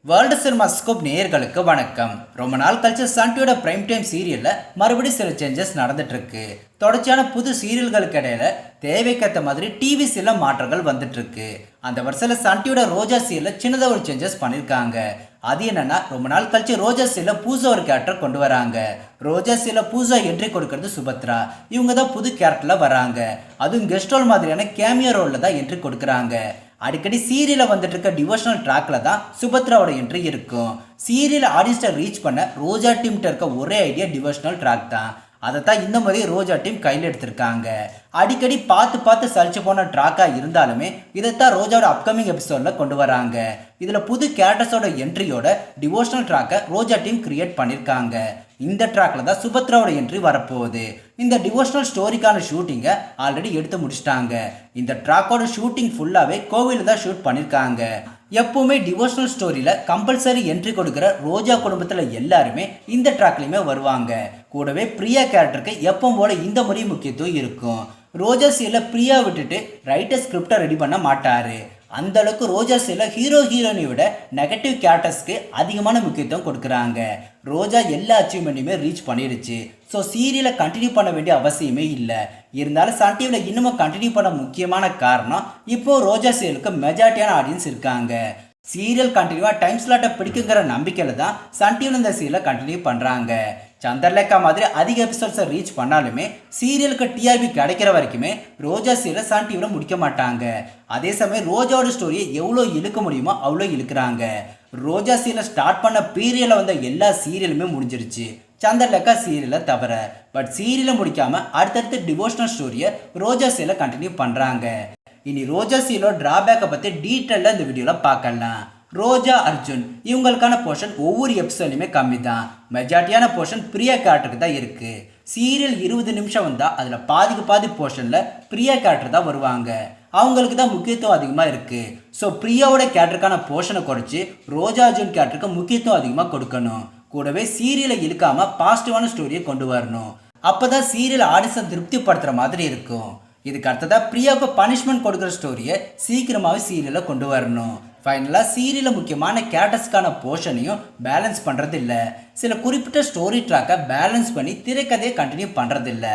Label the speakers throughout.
Speaker 1: World cinema scope நேயர்களுக்கு வணக்கம். ரொம்ப நாள் கழிச்சு சன் டிவியோட பிரைம் டைம் சீரியல்ல மறுபடியும் சில சேஞ்சஸ் நடந்துட்டு இருக்கு. தொடர்ச்சியான புது சீரியல்களுக்கு இடையில தேவைக்கேற்ற மாதிரி டிவிஸ்ல மாற்றங்கள் வந்துட்டு இருக்கு. அந்த வருஷத்துல சன் டிவியோட ரோஜா சீரியல்ல சின்னதாக ஒரு சேஞ்சஸ் பண்ணியிருக்காங்க. அது என்னன்னா, ரொம்ப நாள் கழிச்சு ரோஜா சீரியல்ல பூஜா ஒரு கேரக்டர் கொண்டு வராங்க. ரோஜா சீரியல்ல பூஜா என்ட்ரி கொடுக்கறது சுபத்ரா. இவங்க தான் புது கேரக்டர்ல வராங்க. அதுவும் கெஸ்ட் ரோல் மாதிரியான கேமியோ ரோல்ல தான் என்ட்ரி கொடுக்குறாங்க. அடிக்கடி சீரியல வந்துட்டு இருக்க டிவோஷனல் ட்ராக்ல தான் சுபத்ராவோட என்ட்ரி இருக்கும். சீரியல் ஆடியன்ஸை ரீச் பண்ண ரோஜா டீம்கிட்ட இருக்க ஒரே ஐடியா டிவோஷனல் ட்ராக் தான். அதை தான் இந்த மாதிரி ரோஜா டீம் கையில் எடுத்திருக்காங்க. அடிக்கடி பார்த்து சலிச்சு போன ட்ராக்காக இருந்தாலுமே இதைத்தான் ரோஜாவோட அப்கமிங் எபிசோடில் கொண்டு வராங்க. இதில் புது கேரக்டர்ஸோட என்ட்ரியோட டிவோஷனல் ட்ராக்கை ரோஜா டீம் கிரியேட் பண்ணியிருக்காங்க. இந்த ட்ராக்ல தான் சுபத்ராவோட என்ட்ரி வரப்போகுது. இந்த டிவோஷனல் ஸ்டோரிக்கான ஷூட்டிங்கை ஆல்ரெடி எடுத்து முடிச்சிட்டாங்க. இந்த ட்ராக்கோட ஷூட்டிங் ஃபுல்லாகவே கோவிலில் தான் ஷூட் பண்ணியிருக்காங்க. எப்பவுமே டிவோஷனல் ஸ்டோரியில் கம்பல்சரி என்ட்ரி கொடுக்குற ரோஜா குடும்பத்தில் எல்லாருமே இந்த ட்ராக்லையுமே வருவாங்க. கூடவே பிரியா கேரக்டருக்கு எப்பவும் போல இந்த முறை முக்கியத்துவம் இருக்கும். ரோஜா சீரியல பிரியா விட்டுட்டு ரைட்டர் ஸ்கிரிப்டை ரெடி பண்ண மாட்டாரு. அந்த அளவுக்கு ரோஜா சீரியல ஹீரோயினை விட நெகட்டிவ் கேரக்டர்ஸ்க்கு அதிகமான முக்கியத்துவம் கொடுக்குறாங்க. ரோஜா எல்லா அச்சீவ்மெண்ட்டுமே ரீச் பண்ணிடுச்சு. ஸோ சீரியலை கண்டினியூ பண்ண வேண்டிய அவசியமே இல்லை. இருந்தாலும் சன் டிவியில் இன்னமும் கண்டினியூ பண்ண முக்கியமான காரணம், இப்போ ரோஜா சீரியலுக்கு மெஜாரிட்டியான ஆடியன்ஸ் இருக்காங்க. சீரியல் கண்டினியூவாக டைம் ஸ்லாட்டை பிடிக்குங்கிற நம்பிக்கையில் தான் சன் டிவியில் இந்த சீரியலை கண்டினியூ பண்ணுறாங்க. சந்திரலேகா மாதிரி அதிக எபிசோட்ஸை ரீச் பண்ணாலுமே சீரியலுக்கு டிஆர்பி கிடைக்கிற வரைக்குமே ரோஜா சீரியலை சன் டிவியில் முடிக்க மாட்டாங்க. அதே சமயம் ரோஜாவோட ஸ்டோரியை எவ்வளோ இழுக்க முடியுமோ அவ்வளோ இழுக்கிறாங்க. ரோஜா சீரியலை ஸ்டார்ட் பண்ண பீரியடில் வந்த எல்லா சீரியலுமே முடிஞ்சிருச்சு, சந்திரலேகா சீரியலை தவிர. பட் சீரியலை முடிக்காமல் அடுத்தடுத்து டிவோஷனல் ஸ்டோரியை ரோஜா சீரியலை கண்டினியூ பண்ணுறாங்க. இனி ரோஜா சீரியலோட டிராபேக்கை பற்றி டீட்டெயிலாக இந்த வீடியோவில் பார்க்கலாம். ரோஜா அர்ஜுன் இவங்களுக்கான போர்ஷன் ஒவ்வொரு எபிசோட்லையுமே கம்மி தான். மெஜாரிட்டியான போர்ஷன் பிரியா கேரக்டருக்கு தான் இருக்குது. சீரியல் 20 நிமிஷம் வந்தால் அதில் பாதி போர்ஷனில் பிரியா கேரக்டர் தான் வருவாங்க. அவங்களுக்கு தான் முக்கியத்துவம் அதிகமாக இருக்குது. ஸோ பிரியாவோட கேரக்டருக்கான போர்ஷனை குறைச்சி ரோஜா அர்ஜுன் கேரக்டருக்கு முக்கியத்துவம் அதிகமாக கொடுக்கணும். கூடவே சீரியலை இழுக்காமல் பாசிட்டிவான ஸ்டோரியை கொண்டு வரணும். அப்போ தான் சீரியல் ஆடியன்ஸை திருப்திப்படுத்துகிற மாதிரி இருக்கும். இதுக்கு அடுத்ததாக பிரியாவுக்கு பனிஷ்மெண்ட் கொடுக்குற ஸ்டோரியை சீக்கிரமாகவே சீரியலை கொண்டு வரணும். ஃபைனலாக சீரியலில் முக்கியமான கேரக்டர்ஸ்க்கான போர்ஷனையும் பேலன்ஸ் பண்ணுறதில்ல. சில குறிப்பிட்ட ஸ்டோரி ட்ராக்கை பேலன்ஸ் பண்ணி திரைக்கதையை கண்டினியூ பண்ணுறதில்ல.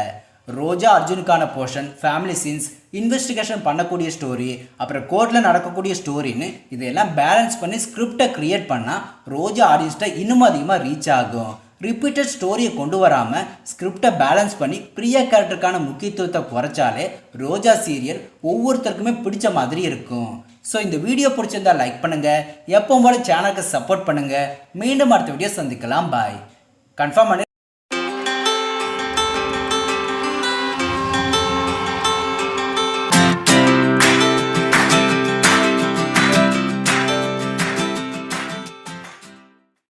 Speaker 1: ரோஜா அர்ஜுனுக்கான போர்ஷன், ஃபேமிலி சீன்ஸ், இன்வெஸ்டிகேஷன் பண்ணக்கூடிய ஸ்டோரி, அப்புறம் கோர்ட்டில் நடக்கக்கூடிய ஸ்டோரின்னு இதையெல்லாம் பேலன்ஸ் பண்ணி ஸ்கிரிப்டை க்ரியேட் பண்ணால் ரோஜா ஆடியன்ஸ்ட்டை இன்னும் அதிகமாக ரீச் ஆகும். ரிப்பீட்டட் ஸ்டோரியை கொண்டு வராமல் ஸ்கிரிப்டை பேலன்ஸ் பண்ணி பிரியா கேரக்டருக்கான முக்கியத்துவத்தை குறைச்சாலே ரோஜா சீரியல் ஒவ்வொருத்தருக்குமே பிடிச்ச மாதிரி இருக்கும். ஸோ இந்த வீடியோ பிடிச்சிருந்தா லைக் பண்ணுங்கள், எப்பவும் போல சேனலுக்கு சப்போர்ட் பண்ணுங்கள். மீண்டும் அடுத்த வீடியோ சந்திக்கலாம். பாய். கன்ஃபார்ம் பண்ணி